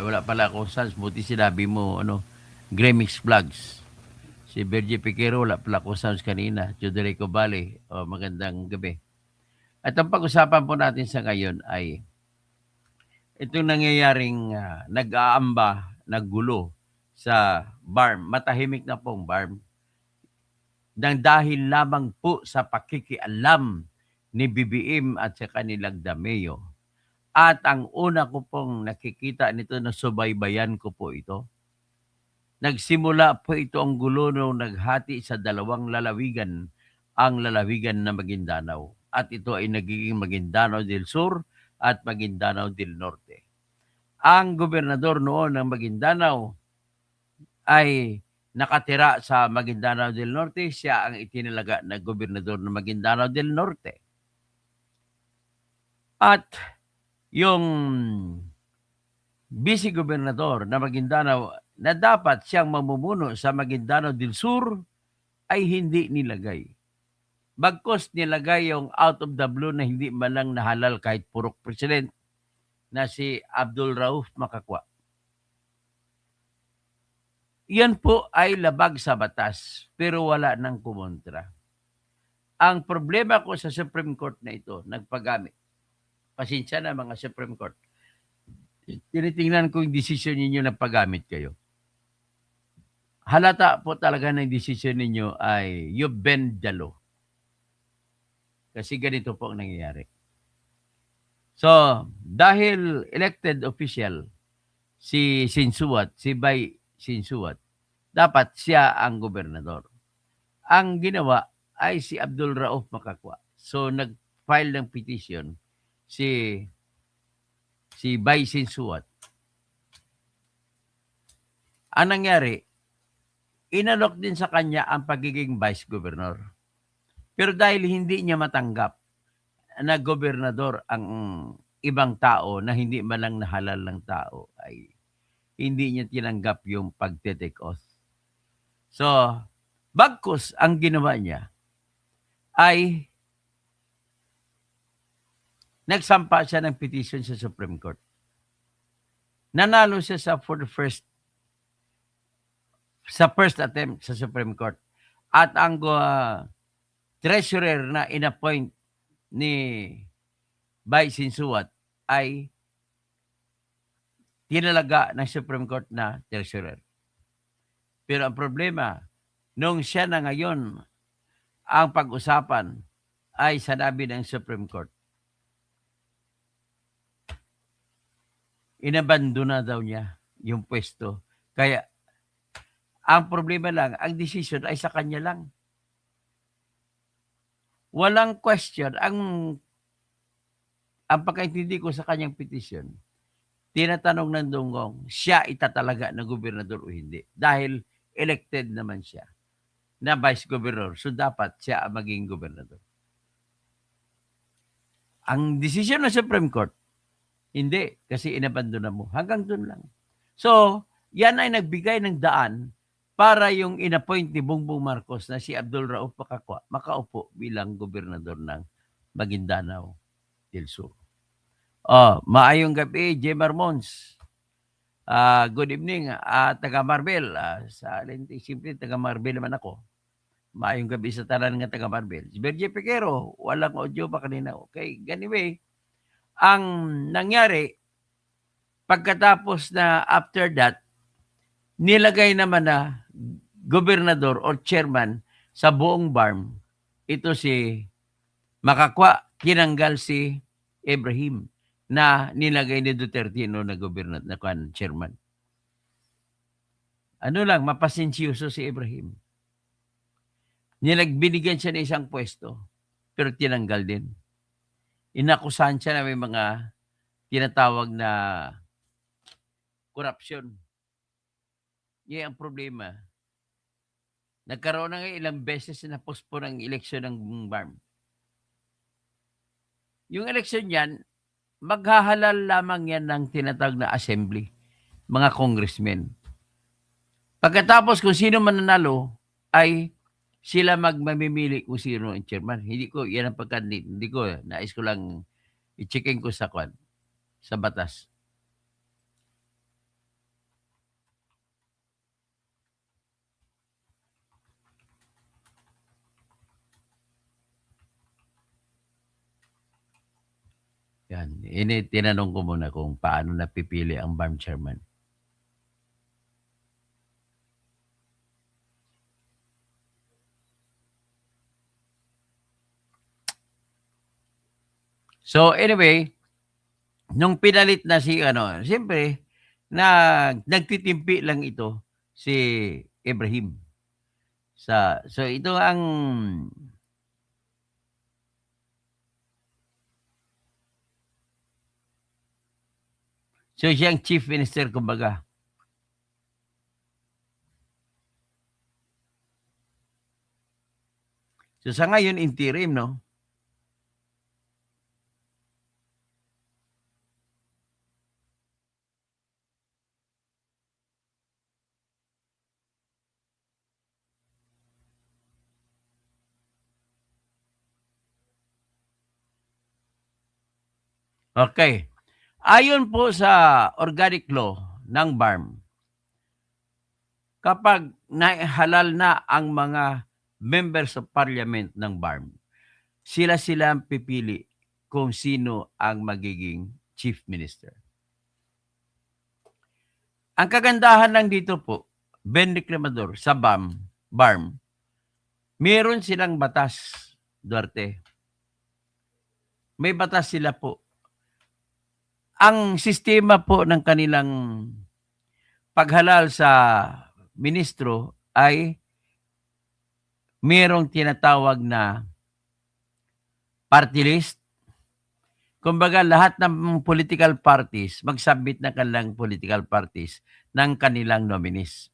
Ay, wala pala akong sans. Buti sinabi mo, Gremix Vlogs. Si Bergie Piquero, wala pala akong sans kanina. Joderico Valley, magandang gabi. At ang pag-usapan po natin sa ngayon ay itong nangyayaring nag-aamba, naggulo sa BARM. Matahimik na pong BARM. Dahil lamang po sa pakikialam ni BBM at sa kanilang dameyo. At ang una ko pong nakikita nito na subaybayan ko po ito. Nagsimula po ito ang gulo nung naghati sa dalawang lalawigan, ang lalawigan na Maguindanao. At ito ay nagiging Maguindanao del Sur at Maguindanao del Norte. Ang gobernador noon ng Maguindanao ay nakatira sa Maguindanao del Norte. Siya ang itinalaga na gobernador ng Maguindanao del Norte. At yung vice-gobernador na Maguindanao na dapat siyang mamumuno sa Maguindanao del Sur ay hindi nilagay. Bagkos nilagay yung out of the blue na hindi man lang nahalal kahit purok president na si Abdul Rauf Makakwa. Yan po ay labag sa batas pero wala nang kumontra. Ang problema ko sa Supreme Court na ito, nagpagamit. Pasensya na mga Supreme Court. Tinitingnan ko yung desisyon ninyo na paggamit kayo. Halata po talaga ng desisyon ninyo ay you bend the law. Kasi ganito po ang nangyayari. So, dahil elected official si Sinsuat, si Bay Sinsuat, dapat siya ang gobernador. Ang ginawa ay si Abdul Rauf Makakwa. So, nag-file ng petition si Bay Sinsuat. Ang nangyari, inalok din sa kanya ang pagiging vice governor. Pero dahil hindi niya matanggap na gobernador ang ibang tao na hindi man lang nahalal ng tao, ay hindi niya tinanggap yung pagte-take oath. So, bagkus ang ginawa niya ay nagsampa siya ng petition sa Supreme Court. Nanalo siya sa first attempt sa Supreme Court. At ang treasurer na inappoint ni Bay Sinsuat ay tinalaga ng Supreme Court na treasurer. Pero ang problema, nung siya na ngayon ang pag-usapan ay sanabi ng Supreme Court, inabandona daw niya yung pwesto. Kaya ang problema lang, ang decision ay sa kanya lang. Walang question. Ang pagkaintindi ko sa kanyang petition, tinatanong ng Dungong, siya itatalaga na gobernador o hindi. Dahil elected naman siya na vice governor. So dapat siya ang maging gobernador. Ang decision ng Supreme Court, hindi, kasi inabandona mo. Hanggang doon lang. So, yan ay nagbigay ng daan para yung inappoint ni Bongbong Marcos na si Abdul Rauf Makakwa makaupo bilang gobernador ng Maguindanao del Sur. Maayong gabi, Jemar Mons. Good evening, taga Marbel. Simple, taga Marbel naman ako. Maayong gabi sa tanan nga taga Marbel. Si Bergie Piquero, walang audio pa kanina. Okay, anyway, ang nangyari, pagkatapos na after that, nilagay naman na gobernador or chairman sa buong BARM, ito si Makakwa, tinanggal si Ibrahim na nilagay ni Duterte no na gobernador na chairman. Ano lang, mapasensyoso si Ibrahim. Binigyan siya ng isang pwesto, pero tinanggal din. Inakusahan siya na may mga tinatawag na korupsyon. Yan ang problema. Nagkaroon na ilang beses na postpone ang eleksyon ng BARM. Yung eleksyon yan, maghahalal lamang yan ng tinatawag na assembly, mga congressmen. Pagkatapos kung sino mananalo, ay sila magmamimili kung sino ang chairman. Hindi ko, yan ang hindi ko, nais ko lang i-checking ko sa batas. Yan, tinanong ko muna kung paano napipili ang BARM chairman. So anyway, nung pinalit na si siyempre nagtitimpi lang ito si Ibrahim. So ito ang siyang chief minister kumbaga. So sa ngayon interim, no? Okay. Ayon po sa organic law ng BARM, kapag naihalal na ang mga members of parliament ng BARM, sila ang pipili kung sino ang magiging chief minister. Ang kagandahan lang dito po, Ben Reclamador, sa BARM, meron silang batas, Duarte. May batas sila po. Ang sistema po ng kanilang paghalal sa ministro ay merong tinatawag na party list. Kumbaga lahat ng political parties mag-submit ng kanilang political parties ng kanilang nominees.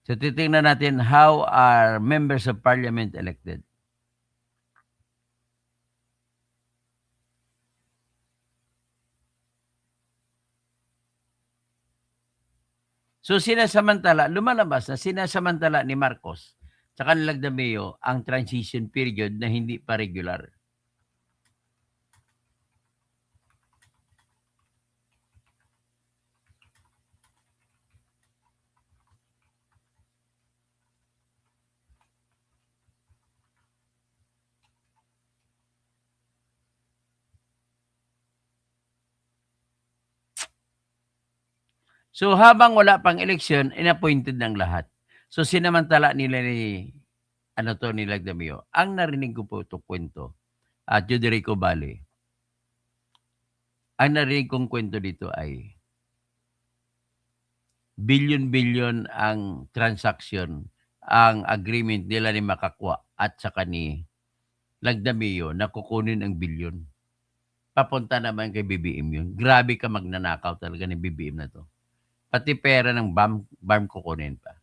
So titingnan natin how are members of parliament elected. So lumalabas na sinasamantala ni Marcos sa kanilang Dameo ang transition period na hindi pa regular. So habang wala pang eleksyon, inappointed ng lahat. So sinamantala nila ni Lagdamio. Ang narinig ko po ito kwento at Joderico Valley. Ang narinig kong kwento dito ay billion-billion ang transaction, ang agreement nila ni Makakwa at saka ni Lagdamio na kukunin ang billion. Papunta naman kay BBM yun. Grabe ka magnanakaw talaga ni BBM na to. Pati pera ng BARM kukunin pa.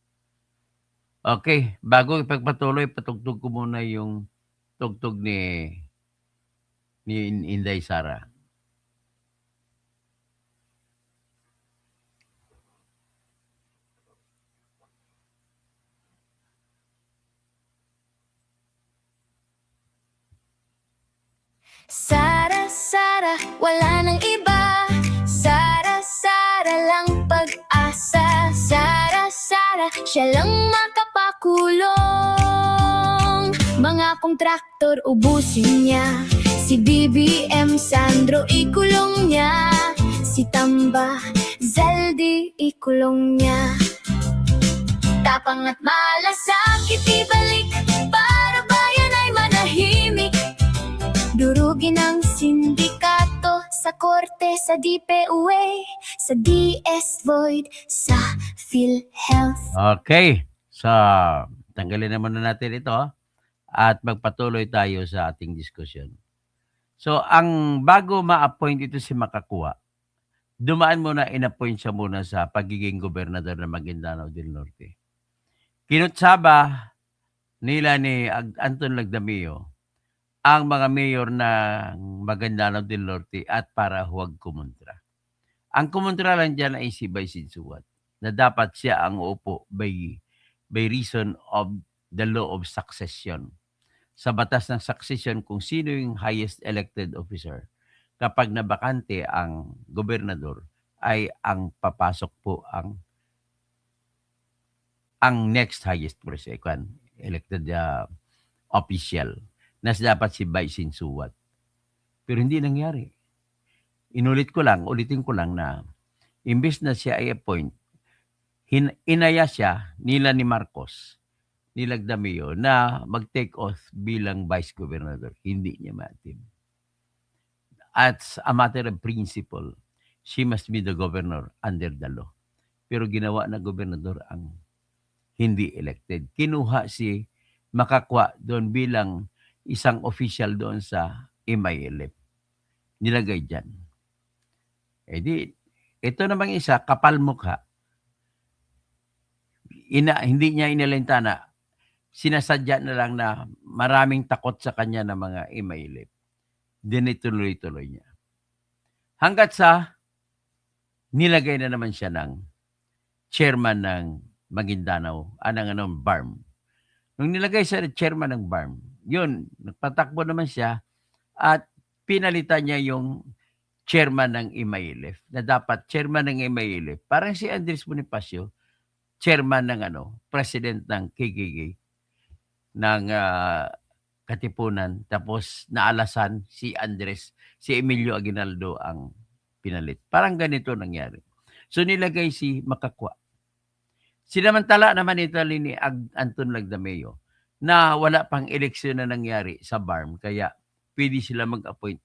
Okay, bago ipagpatuloy, patugtog ko muna yung tugtog ni Inday Sara. Sara, Sara, wala nang iba. Sara, Sara lang pag-asa. Sara, Sara, siya lang makapakulong. Mga kontraktor ubusin niya. Si BBM Sandro ikulong niya. Si Tamba Zaldi ikulong niya. Tapang at malasakit ibalik para bayan ay manahimik. Durugin ang sindikato sa korte, sa DPUA, sa DS Void, sa PhilHealth. Okay, so tanggalin naman na natin ito at magpatuloy tayo sa ating diskusyon. So ang bago ma-appoint ito si Makakwa, dumaan muna, in-appoint siya muna sa pagiging gobernador ng Maguindanao del Norte. Kinutsaba nila ni Anton Lagdamio ang mga mayor ng Maguindanao del Norte at para huwag kumontra. Ang kumontra lang dyan ay si Bay Sinsuat na dapat siya ang uupo by reason of the law of succession. Sa batas ng succession, kung sino yung highest elected officer, kapag nabakante ang gobernador, ay ang papasok po ang next highest elected official na dapat si Bai Sinsuwat. Pero hindi nangyari. Ulitin ko lang na imbes na siya ay appoint, inaya siya nila ni Marcos, nila Damio, na mag-take off bilang vice governor. Hindi niya matim. As a matter of principle, she must be the governor under the law. Pero ginawa na gobernador ang hindi elected. Kinuha si Makakwa doon bilang isang official doon sa MILF. Nilagay dyan. Eh di, ito namang isa, kapal mukha. Hindi niya inalintana. Sinasadya na lang na maraming takot sa kanya ng mga MILF. Dinituloy-tuloy niya. Hanggat sa nilagay na naman siya ng chairman ng Maguindanao, BARM. Nung nilagay siya chairman ng BARM, yun, nagpatakbo naman siya at pinalitan niya yung chairman ng MILF, na dapat chairman ng MILF, parang si Andres Bonifacio, chairman ng president ng KKK, ng Katipunan, tapos naalasan si Andres, si Emilio Aguinaldo ang pinalit. Parang ganito nangyari. So nilagay si Makakwa. Sinamantala naman ito ni Anton Lagdameo na wala pang eleksyon na nangyari sa BARM, kaya pwede sila mag-appoint.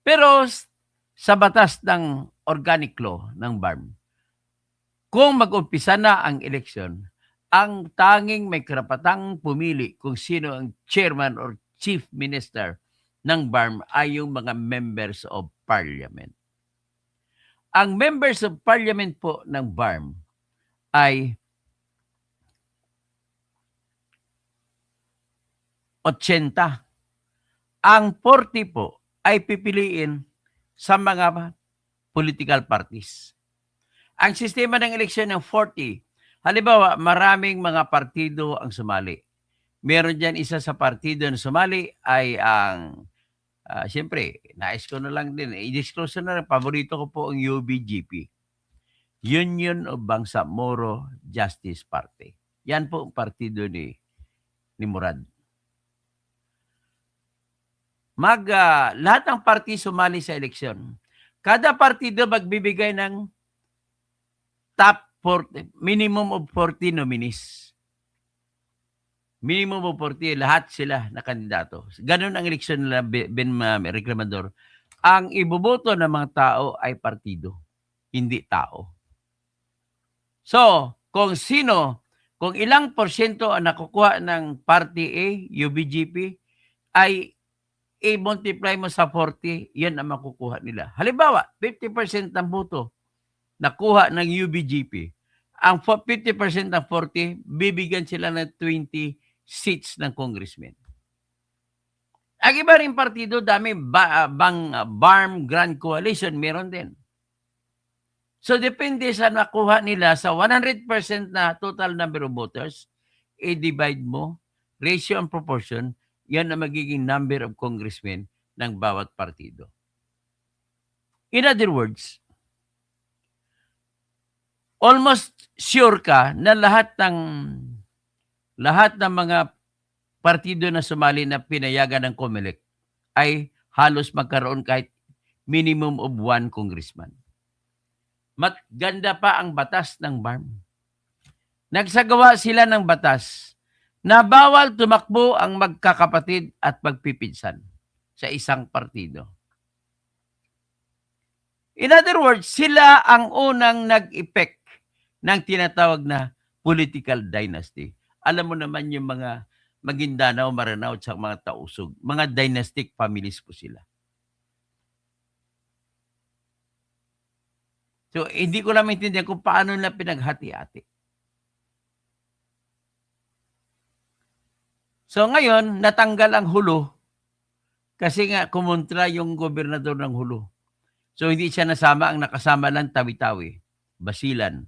Pero sa batas ng organic law ng BARM, kung mag-umpisa na ang eleksyon, ang tanging may karapatang pumili kung sino ang chairman or chief minister ng BARM ay yung mga members of parliament. Ang members of parliament po ng BARM ay 80. Ang 40 po ay pipiliin sa mga political parties. Ang sistema ng eleksyon ng 40, halimbawa, maraming mga partido ang sumali. Meron dyan isa sa partido na sumali ay ang, siyempre, nais ko na lang din, i-disclose na lang, paborito ko po ang UBGP. Union of Bangsamoro Justice Party. Yan po ang partido ni Murad. Lahat ng party sumali sa eleksyon. Kada partido magbibigay ng top 40, minimum of 40 nominees. Minimum of 40, lahat sila na kandidato. Ganun ang eleksyon nila, Reklamador. Ang iboboto ng mga tao ay partido, hindi tao. So, kung ilang porsyento ang nakukuha ng Party A, UBGP, ay i-multiply mo sa 40, yan ang makukuha nila. Halimbawa, 50% ng boto nakuha ng UBGP. Ang 50% ng 40, bibigyan sila ng 20 seats ng congressman. Ang iba rin partido, dami, BARM Grand Coalition, meron din. So, depende sa nakuha nila sa 100% na total number of voters, i-divide mo, ratio and proportion, yan ang magiging number of congressmen ng bawat partido. In other words, almost sure ka na lahat ng mga partido na sumali na pinayagan ng COMELEC ay halos magkaroon kahit minimum of 1 congressman. Maganda pa ang batas ng BARM. Nagsagawa sila ng batas na bawal tumakbo ang magkakapatid at magpipinsan sa isang partido. In other words, sila ang unang nag-effect ng tinatawag na political dynasty. Alam mo naman yung mga Maguindanao, Maranao, at mga Tausug, mga dynastic families po sila. So, hindi ko lang maintindihan kung paano na pinaghati-hati. So, ngayon, natanggal ang Hulo kasi nga kumontra yung gobernador ng Hulo. So, hindi siya nasama, ang nakasama lang Tawi-Tawi, Basilan,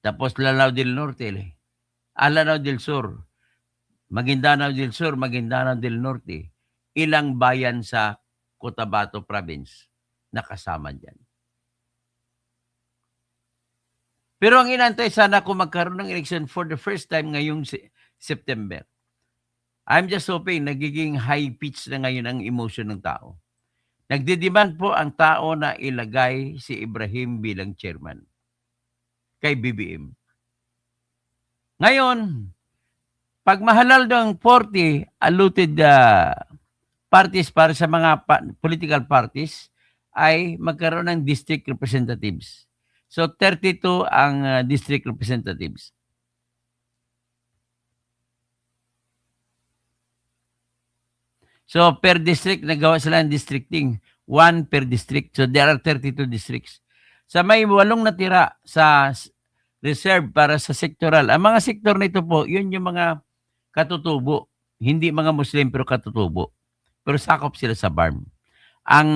tapos Lanao del Norte, Lanao del Sur, Maguindanao del Sur, Maguindanao del Norte, ilang bayan sa Cotabato Province na kasama dyan. Pero ang inantay sana kung magkaroon ng election for the first time ngayong September. I'm just hoping nagiging high pitch na ngayon ang emotion ng tao. Nagdidemand po ang tao na ilagay si Ibrahim bilang chairman kay BBM. Ngayon, pag mahalal ng 40 allotted parties para sa mga political parties, ay magkaroon ng district representatives. So 32 ang district representatives. So per district, nagawa sila ng districting. 1 per district. So there are 32 districts. Sa may 8 natira sa reserve para sa sectoral. Ang mga sektor na ito po, yun yung mga katutubo. Hindi mga Muslim pero katutubo. Pero sakop sila sa BARM. Ang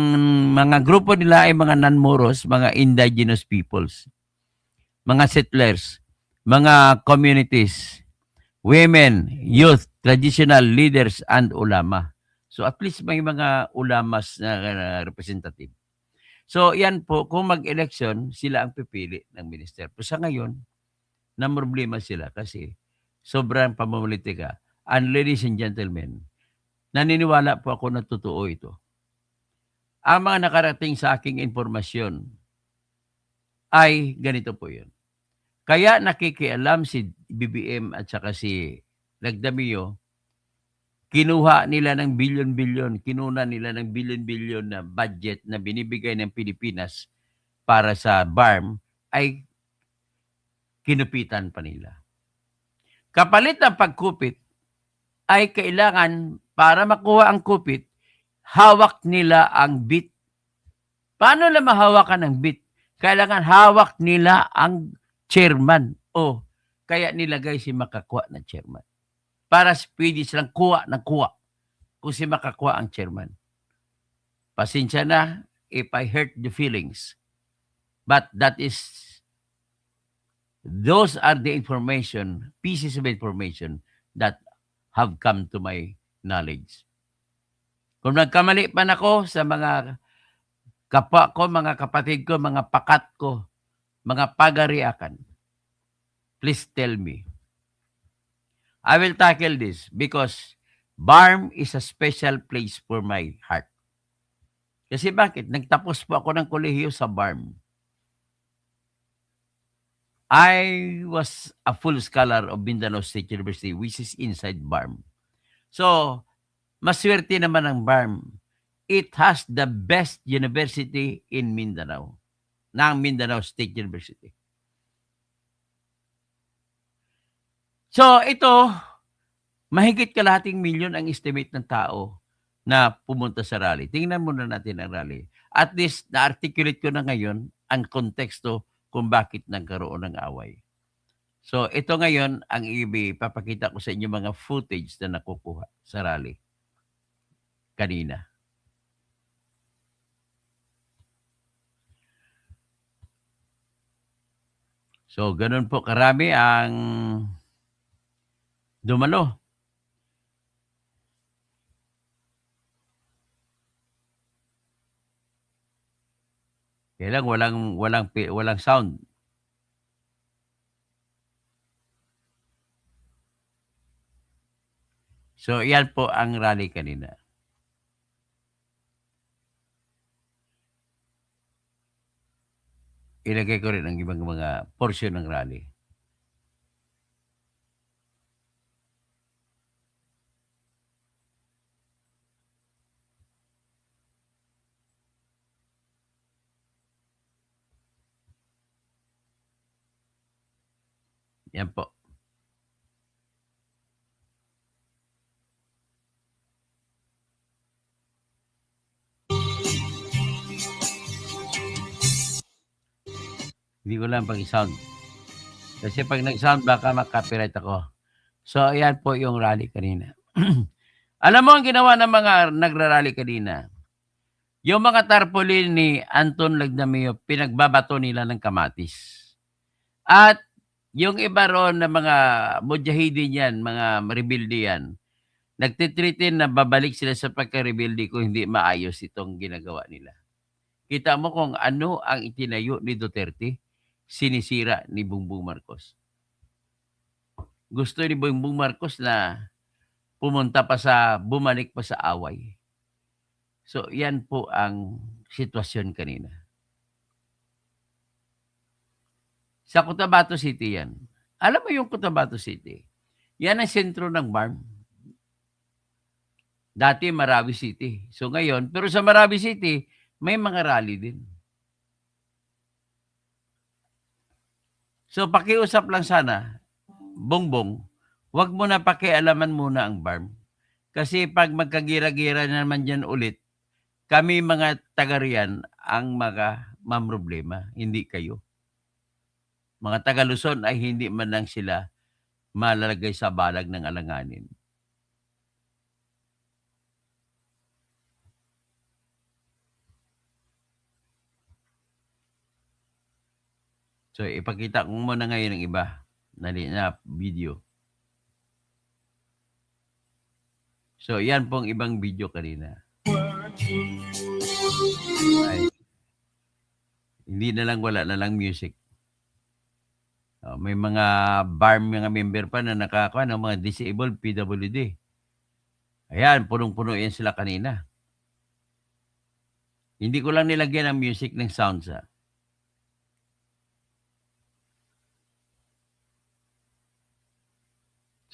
mga grupo nila ay mga non-Moros, mga indigenous peoples, mga settlers, mga communities, women, youth, traditional leaders, and ulama. So at least may mga ulamas na representative. So yan po, kung mag-election, sila ang pipili ng minister. Pero sa ngayon, na problema sila kasi sobrang pamumulitika. And ladies and gentlemen, naniniwala po ako na totoo ito. Ang mga nakarating sa aking informasyon ay ganito po yun. Kaya nakikialam si BBM at saka si Lagdamio, kinuha nila ng bilyon-bilyon, kinuna nila ng bilyon-bilyon na budget na binibigay ng Pilipinas para sa BARM ay kinupitan pa nila. Kapalit ng pagkupit ay kailangan para makuha ang kupit, hawak nila ang bit. Paano na mahawakan ang bit? Kailangan hawak nila ang chairman. O, kaya nilagay si Makakuha na chairman. Para pwede silang kuha ng kuha kung si Makakuha ang chairman. Pasensya na if I hurt the feelings. But those are the information, pieces of information that have come to my knowledge. Kung nagkamali man ako sa mga kapwa ko, mga kapatid ko, mga pakat ko, mga pagariakan, please tell me. I will tackle this because BARM is a special place for my heart. Kasi bakit? Nagtapos po ako ng kolehiyo sa BARM. I was a full scholar of Mindanao State University, which is inside BARM. So, maswerte naman ang BARM. It has the best university in Mindanao, ng Mindanao State University. So, ito, mahigit kalahating milyon ang estimate ng tao na pumunta sa rally. Tingnan muna natin ang rally. At least, na-articulate ko na ngayon ang konteksto kung bakit nagkaroon ng away. So, ito ngayon ang ipapakita ko sa inyo mga footage na nakukuha sa rally kanina. So, ganun po karami ang dumalo. Kaya lang walang sound. So, yan po ang rally kanina. Ilagay ko rin ang ibang mga portion ng rally. Yan po. Hindi ko lang pag-sound. Kasi pag nag-sound, baka mag-copyright ako. So, ayan po yung rally kanina. Alam mo ang ginawa ng mga nagrarally kanina? Yung mga tarpaulin ni Anton Lagdamio, pinagbabato nila ng kamatis. At yung iba ron na mga mujahidin yan, mga rebelde yan, Nagtitritin na babalik sila sa pagka-rebelde kung hindi maayos itong ginagawa nila. Kita mo kung ano ang itinayo ni Duterte, sinisira ni Bongbong Marcos. Gusto ni Bongbong Marcos na bumalik pa sa away. So, yan po ang sitwasyon kanina. Sa Cotabato City yan. Alam mo yung Cotabato City? Yan ang sentro ng BARM. Dati Marawi City. So ngayon, pero sa Marawi City, may mga rally din. So pakiusap lang sana, Bongbong, wag mo na pakialaman muna ang BARM. Kasi pag magkagira-gira na naman dyan ulit, kami mga taga riyan ang mamroblema, hindi kayo. Mga taga Luzon ay hindi man lang sila malalagay sa balag ng alanganin. So, ipakita ko muna ngayon ng iba na video. So, yan pong ibang video kanina. Ay, hindi na lang, wala na lang music. May mga BARM, mga member pa na nakakuha ng mga disabled PWD. Ayan, punong-puno yan sila kanina. Hindi ko lang nilagyan ng music ng sounds.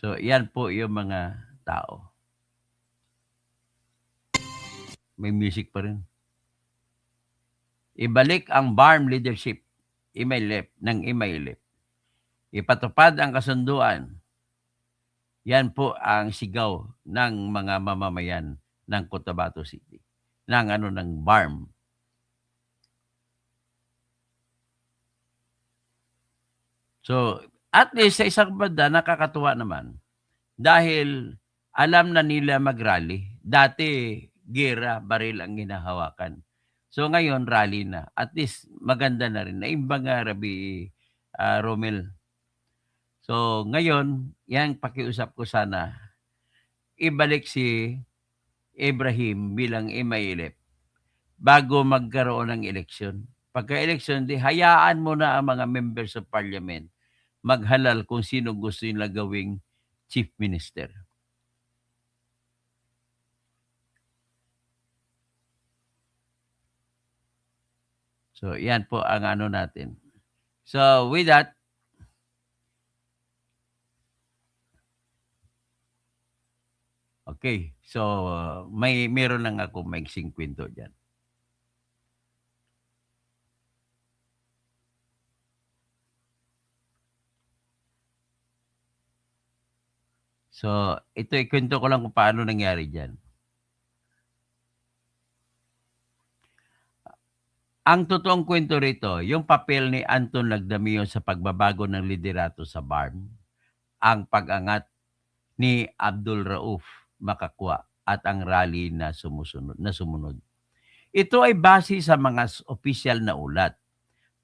So, yan po yung mga tao. May music pa rin. Ibalik ang BARM leadership ng Imaylep. Ipatupad ang kasunduan. Yan po ang sigaw ng mga mamamayan ng Cotabato City. Ng BARM. So, at least sa isang banda, nakakatuwa naman. Dahil alam na nila mag-rally. Dati, gera, baril ang hinahawakan. So, ngayon, rally na. At least, maganda na rin. Naimbang Rabi Romel. So, ngayon, yan pakiusap ko sana. Ibalik si Ibrahim bilang Imaylep bago magkaroon ng eleksyon. Pagka-eleksyon, hayaan mo na ang mga members of parliament maghalal kung sino gusto nila gawing chief minister. So, yan po ang ano natin. So, with that, okay. So, meron lang ako maiksing kwento dyan. So, ito ikwento ko lang kung paano nangyari dyan. Ang totoong kwento rito, yung papel ni Anton Lagdamio sa pagbabago ng liderato sa BARM, ang pag-angat ni Abdul Rauf Makakwa at ang rally na sumunod. Ito ay base sa mga opisyal na ulat,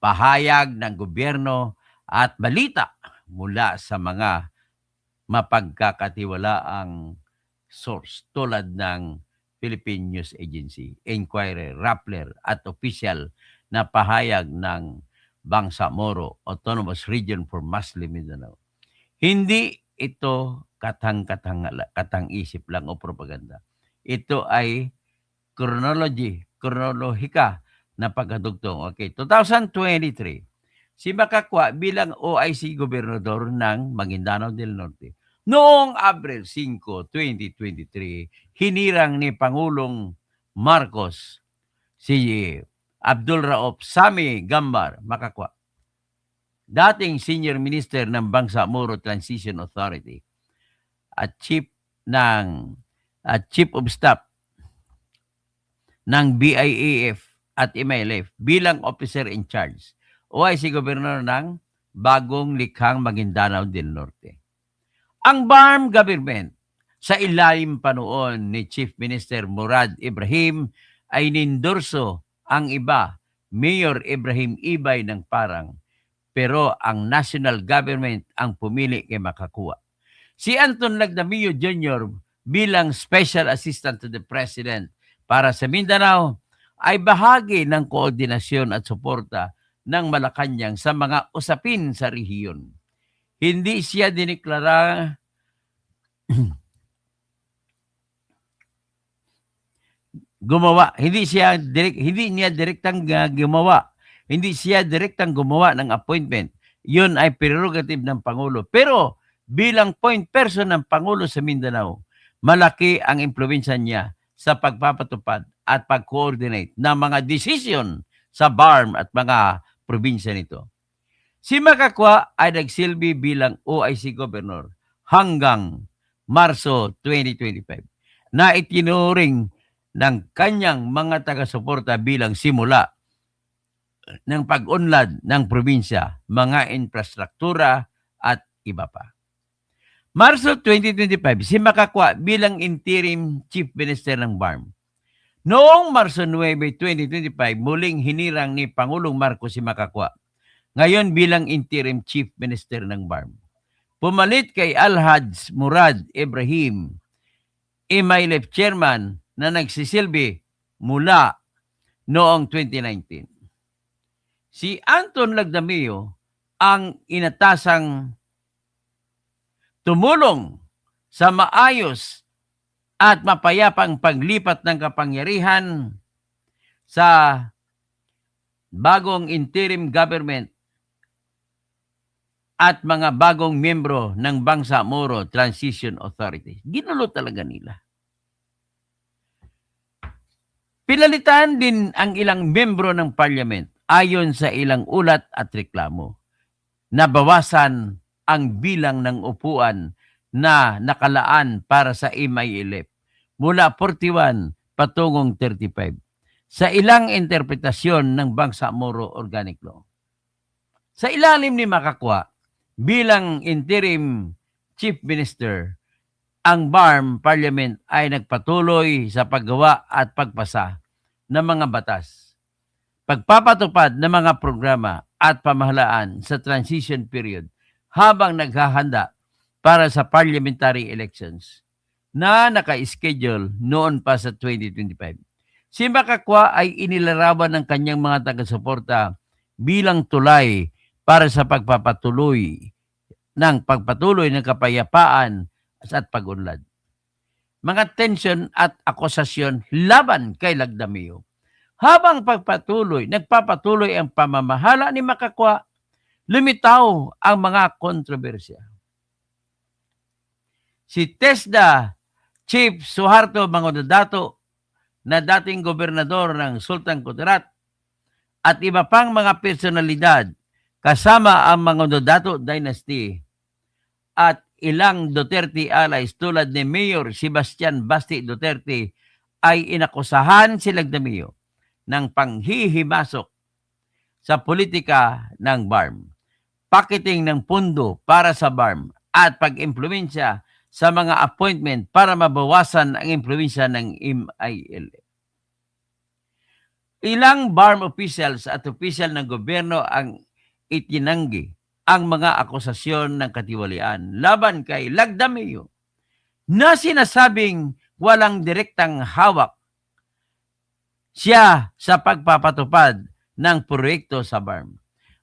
pahayag ng gobyerno at balita mula sa mga mapagkakatiwalaang source tulad ng Philippine News Agency, Inquirer, Rappler at opisyal na pahayag ng Bangsamoro Autonomous Region for Muslim Mindanao. Hindi ito katang-isip lang o propaganda. Ito ay kronolohika na pagkadugtong. Okay, 2023, si Makakwa bilang OIC Gobernador ng Maguindanao del Norte. Noong Abril 5, 2023, hinirang ni Pangulong Marcos si Abdul Rauf Sami Gambar Makakwa, dating Senior Minister ng Bangsamoro Transition Authority at Chief of Staff ng BIAF at Imaylep bilang Officer in Charge, OIC Gobernador ng bagong likhang Maguindanao del Norte. Ang BARM government sa ilalim pa noon ni Chief Minister Murad Ibrahim ay nindorso ang iba, Mayor Ibrahim Ibay ng Parang, pero ang national government ang pumili kay Makakwa. Si Anton Lagdamio Jr. bilang Special Assistant to the President para sa Mindanao ay bahagi ng koordinasyon at suporta ng Malacanang sa mga usapin sa rehiyon. Hindi siya diniklara hindi niya direktang gumawa. Hindi siya direktang gumawa ng appointment. Yun ay prerogative ng Pangulo. Pero bilang point person ng Pangulo sa Mindanao, malaki ang impluwensya niya sa pagpapatupad at pag-coordinate ng mga decision sa BARM at mga probinsya nito. Si Makakwa ay nagsilbi bilang OIC Governor hanggang Marso 2025 na itinuring ng kanyang mga taga-suporta bilang simula ng pag-unlad ng probinsya, mga infrastruktura at iba pa. Marso 2025, si Makakwa bilang interim chief minister ng BARM. Noong Marso 9, 2025, muling hinirang ni Pangulong Marcos si Makakwa, ngayon bilang interim chief minister ng BARM. Pumalit kay Alhaj Murad Ibrahim, MILF chairman na nagsisilbi mula noong 2019. Si Anton Lagdamio ang inatasang tumulong sa maayos at mapayapang paglipat ng kapangyarihan sa bagong interim government at mga bagong miyembro ng Bangsamoro Transition Authority. Ginulo talaga nila. Pinalitan din ang ilang miyembro ng parliament ayon sa ilang ulat at reklamo. Nabawasan ang bilang ng upuan na nakalaan para sa MILF mula 41 patungong 35 sa ilang interpretasyon ng Bangsamoro Organic Law. Sa ilalim ni Makakwa, bilang interim chief minister, ang BARM Parliament ay nagpatuloy sa paggawa at pagpasa ng mga batas, pagpapatupad ng mga programa at pamahalaan sa transition period habang naghahanda para sa parliamentary elections na naka-schedule noon pa sa 2025. Si Makakwa ay inilarawan ng kanyang mga taga-suporta bilang tulay para sa pagpapatuloy ng kapayapaan at pag-unlad. Mga tensyon at akusasyon laban kay Lagdamio. Habang nagpapatuloy ang pamamahala ni Makakwa, lumitaw ang mga kontrobersya. Si TESDA Chief Suharto Mangudadato na dating gobernador ng Sultan Kudarat at iba pang mga personalidad kasama ang Mangudadato Dynasty at ilang Duterte allies tulad ni Mayor Sebastian Basti Duterte ay inakusahan si Lagdamio ng panghihimasok sa politika ng BARM, pakiting ng pundo para sa BARM at pag-impluwensya sa mga appointment para mabawasan ang impluwensya ng MILF. Ilang BARM officials at opisyal ng gobyerno ang itinanggi ang mga akusasyon ng katiwalian laban kay Lagdamio na sinasabing walang direktang hawak siya sa pagpapatupad ng proyekto sa BARM.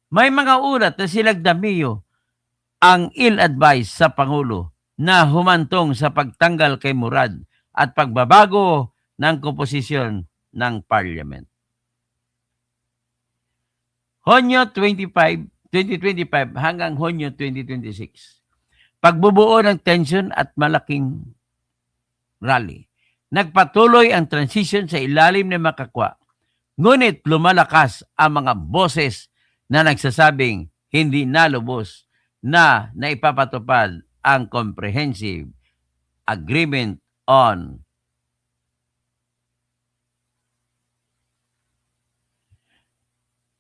May mga ulat na si Lagdamio ang ill-advised sa Pangulo na humantong sa pagtanggal kay Murad at pagbabago ng komposisyon ng Parliament. Hunyo 2025 hanggang Hunyo 2026. Pagbubuo ng tension at malaking rally. Nagpatuloy ang transition sa ilalim ng Makakwa. Ngunit lumalakas ang mga boses na nagsasabing hindi nalubos na naipapatupad ang Comprehensive Agreement on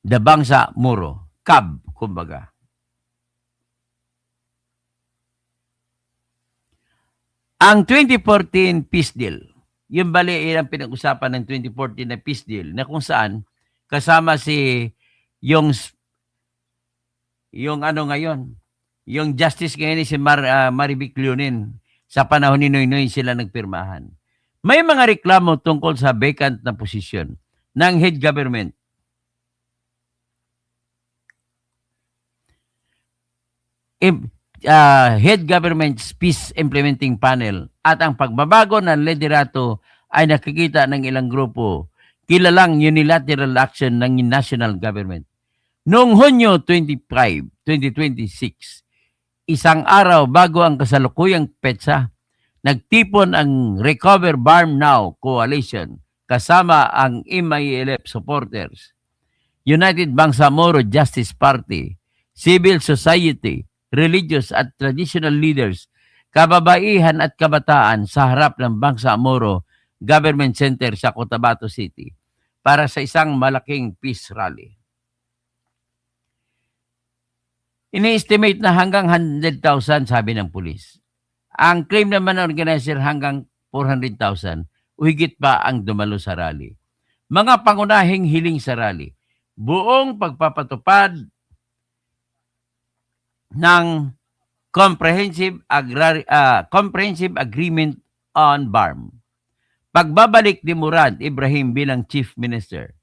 the Bangsamoro, CAB, kumbaga. Ang 2014 peace deal, yung bali ang pinag-usapan ng 2014 na peace deal na kung saan kasama si yung ano ngayon, yung justice ngayon si Marivic Leonin Sa panahon ni Noynoy sila nagpirmahan. May mga reklamo tungkol sa vacant na posisyon ng head government. Head Government's Peace Implementing Panel at ang pagbabago ng liderato ay nakikita ng ilang grupo kilalang unilateral action ng national government. Noong Hunyo 25, 2026, isang araw bago ang kasalukuyang petsa, nagtipon ang Recover Barm Now Coalition kasama ang MILF supporters, United Bangsamoro Justice Party, civil society, religious at traditional leaders, kababaihan at kabataan sa harap ng Bangsamoro Government Center sa Cotabato City para sa isang malaking peace rally. Ini-estimate na hanggang 100,000 sabi ng pulis. Ang claim naman ng organizer hanggang 400,000 o higit pa ang dumalo sa rally. Mga pangunahing hiling sa rally, buong pagpapatupad ng Comprehensive Agreement on BARM, pagbabalik ni Murad Ibrahim bilang Chief Minister,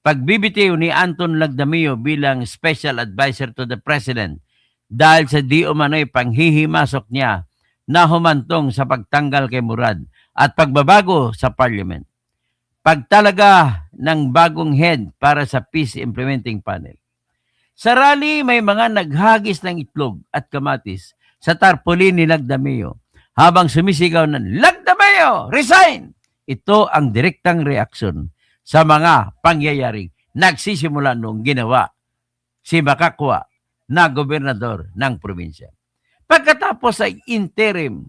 pagbibitiw ni Anton Lagdamio bilang Special Advisor to the President dahil sa di umano'y panghihimasok niya na humantong sa pagtanggal kay Murad at pagbabago sa Parliament, pagtalaga ng bagong head para sa Peace Implementing Panel. Sa rally, may mga naghagis ng itlog at kamatis sa tarpaulin ni Lagdamio habang sumisigaw ng Lagdamio, resign! Ito ang direktang reaksyon sa mga pangyayaring nagsisimula noong ginawa si Makakwa na gobernador ng probinsya. Pagkatapos ay interim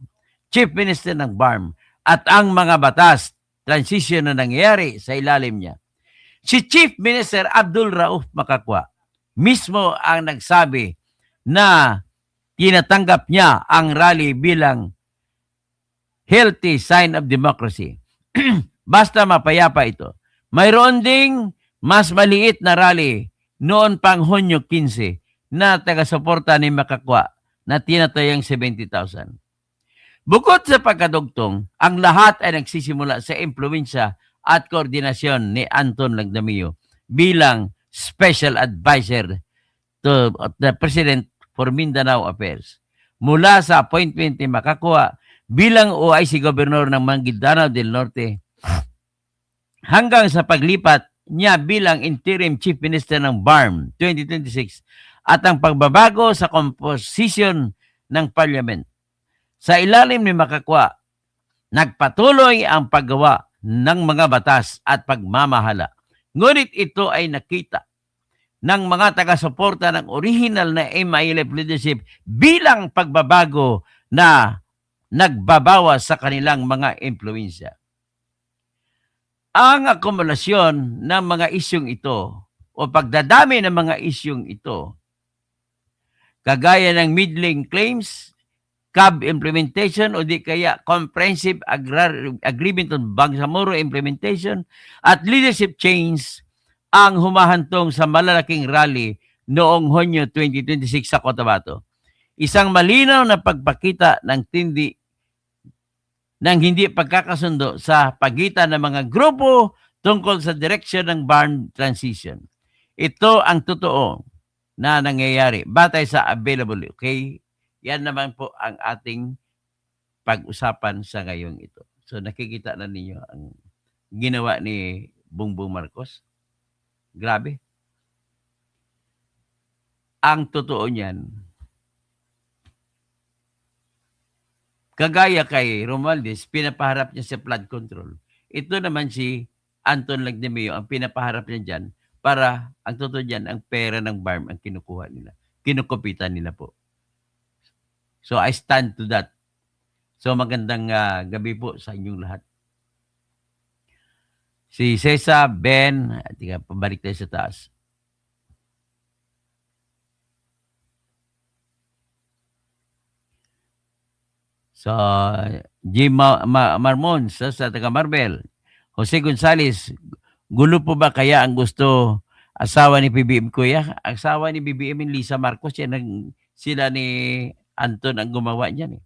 chief minister ng BARM at ang mga batas, transition na nangyayari sa ilalim niya, si Chief Minister Abdul Rauf Makakwa mismo ang nagsabi na tinatanggap niya ang rally bilang healthy sign of democracy. Basta mapayapa ito. Mayroon ding mas maliit na rally noon pang Hunyo 15 na taga-suporta ni Makakwa na tinatayang 70,000. Bukod sa pagkadugtong, ang lahat ay nagsisimula sa impluwensya at koordinasyon ni Anton Lagdamio bilang Special Advisor to the President for Mindanao Affairs. Mula sa appointment ni Makakwa bilang OIC Governor ng Maguindanao del Norte hanggang sa paglipat niya bilang Interim Chief Minister ng BARM 2026 at ang pagbabago sa composition ng Parliament. Sa ilalim ni Makakwa, nagpatuloy ang paggawa ng mga batas at pagmamahala. Ngunit ito ay nakita ng mga taga-suporta ng original na MILF leadership bilang pagbabago na nagbabawas sa kanilang mga impluensya. Ang akumulasyon ng mga isyong ito o pagdadami ng mga isyong ito, kagaya ng middling claims, CAB implementation o di kaya Comprehensive Agreement on Bangsamoro implementation at leadership change ang humahantong sa malalaking rally noong Hunyo 2026 sa Cotabato. Isang malinaw na pagpakita ng hindi pagkakasundo sa pagitan ng mga grupo tungkol sa direksyon ng BARM transition. Ito ang totoo na nangyayari batay sa available. Okay? Yan naman po ang ating pag-usapan sa ngayong ito. So nakikita na ninyo ang ginawa ni Bongbong Marcos. Grabe. Ang totoo niyan, kagaya kay Romualdez, pinapaharap niya sa flood control. Ito naman si Anton Lagdamio, ang pinapaharap niya dyan para, ang totoo dyan, ang pera ng BARM ang kinukuha nila. Kinukupitan nila po. So I stand to that. So magandang gabi po sa inyong lahat. Si Cesa, Ben, pabalik tayo sa taas. So, Jim Marmon sa taga Marbel. Jose Gonzales, gulo po ba kaya ang gusto asawa ni PBM Kuya? Asawa ni BBM Lisa Marcos, yan sila ni Anton ang gumawa niyan eh.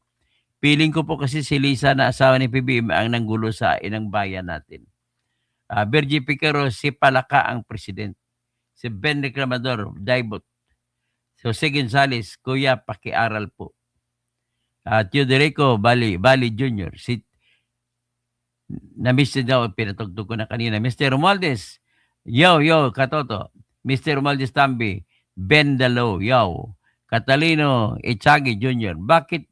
Feeling ko po kasi si Lisa na asawa ni PBM ang nanggulo sa inang bayan natin. Virgie Picaro, si Palaka ang president. Si Ben Reclamador, Daibot. Jose Gonzales, Kuya, pakiaral po. Teodorico, Bali Jr. Na-miss niya daw, pinatugtog ko na kanina. Mr. Romualdez, yo, katoto. Mr. Romualdez Tambi, Ben Dalo, yo. Catalino Echagi Jr. Bakit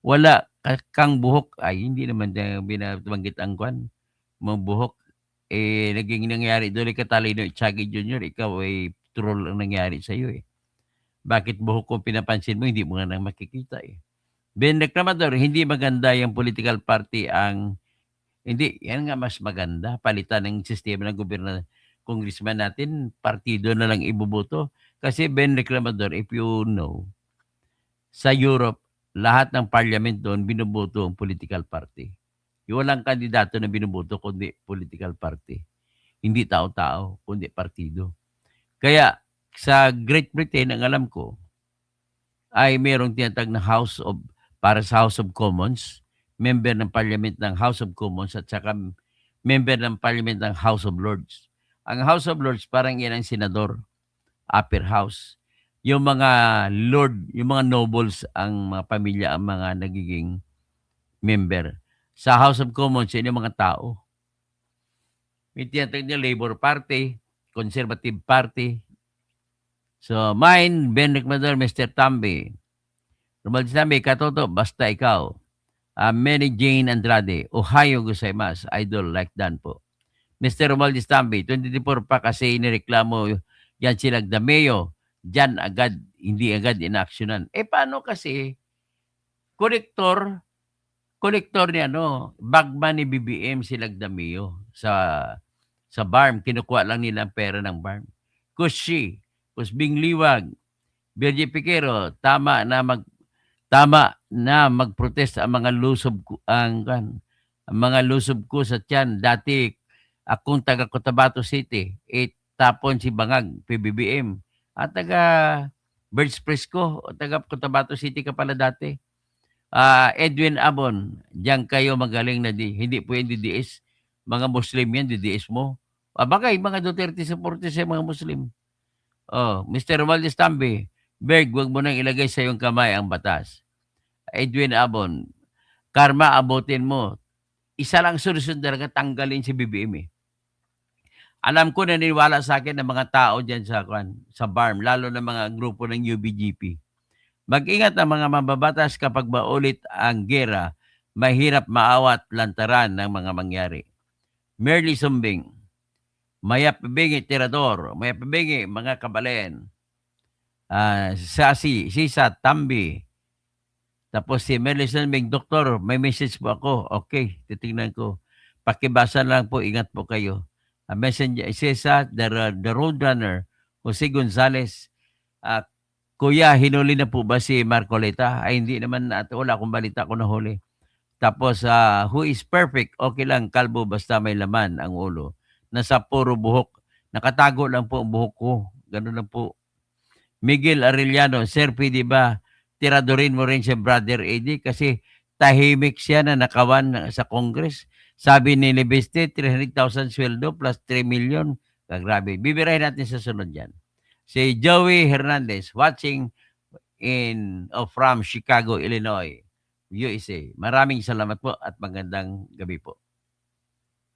wala kang buhok? Ay, hindi naman binabanggit ang kwan. Mga buhok. Naging nangyari doon kay Catalino Echagi Jr. Ikaw ay troll ang nangyari sa iyo eh. Bakit buhok ko pinapansin mo? Hindi mo nga nang makikita eh. Ben Reclamador, hindi maganda yung political party ang hindi, yan nga mas maganda. Palitan ng sistema ng gobyerno, congressman natin, partido na lang ibuboto. Kasi Ben Reclamador, if you know, sa Europe, lahat ng parliament doon, binuboto ang political party. Yung walang kandidato na binuboto, kundi political party. Hindi tao-tao, kundi partido. Kaya, sa Great Britain, ang alam ko, ay mayroong tinatag na para sa House of Commons, member ng Parliament ng House of Commons at saka member ng Parliament ng House of Lords. Ang House of Lords parang yan ang senador, upper house. Yung mga lord, yung mga nobles, ang mga pamilya, ang mga nagiging member. Sa House of Commons, yun yung mga tao. May tinatag niya Labour Party, Conservative Party. So, mine, Ben Reclamador, Mr. Tambi. Romualdez Tambi, katoto, basta ikaw. Mary Jane Andrade, Ohio gozaimasu, idol like Dan po. Mr. Romualdez Tambi, 24 pa kasi inireklamo yan sila Dameo, dyan agad, hindi agad inaksyonan. Paano kasi, kolektor ni bagman ni BBM sila Dameo sa BARM, kinukuha lang nila ang pera ng BARM. Kushi, Kusbing Liwag, Virgie Picaro, tama na magprotest ang mga lusob ko sa tiyan. Dati akong taga Cotabato City, tapon si Bangag, PBBM. At taga Birds Fresco, taga Cotabato City ka pala dati. Edwin Abon, diyan kayo magaling na hindi po yung DDS. Mga Muslim yan, DDS mo. Bagay, mga Duterte supporters sa mga Muslim. Mr. Romualdez Tambi, Berg, wag mo nang ilagay sa iyong kamay ang batas. Edwin Abon, karma abutin mo. Isa lang solusyon talaga, tanggalin si BBM eh. Alam ko, naniniwala sa akin ng mga tao dyan sa BARM, lalo na mga grupo ng UBGP. Mag-ingat ang mga mababatas kapag maulit ang gera, mahirap maawat lantaran ng mga mangyari. Merly Sumbing, Mayapibingi Tirador, Mayapibingi mga kabalen, Sisa Tambi, tapos si Merly Sumbing, Doktor, may message po ako. Okay, titingnan ko. Pakibasa lang po, ingat po kayo. Messenger, Sisa, the Roadrunner, Jose Gonzales, Kuya, hinuli na po ba si Marcoleta? Ay, hindi naman, wala akong balita ko na huli. Tapos, who is perfect? Okay lang, kalbo, basta may laman ang ulo. Nasa puro buhok. Nakatago lang po ang buhok ko. Ganun lang po. Miguel Arellano, Sir, pwede ba tiradorin mo rin si Brother Eddie? Kasi tahimik siya na nakawan sa Congress. Sabi ni Lebeste, 300,000 sweldo plus 3 million. Grabe. Bibirahin natin sa sunod yan. Si Joey Hernandez, watching from Chicago, Illinois, USA. Maraming salamat po at magandang gabi po.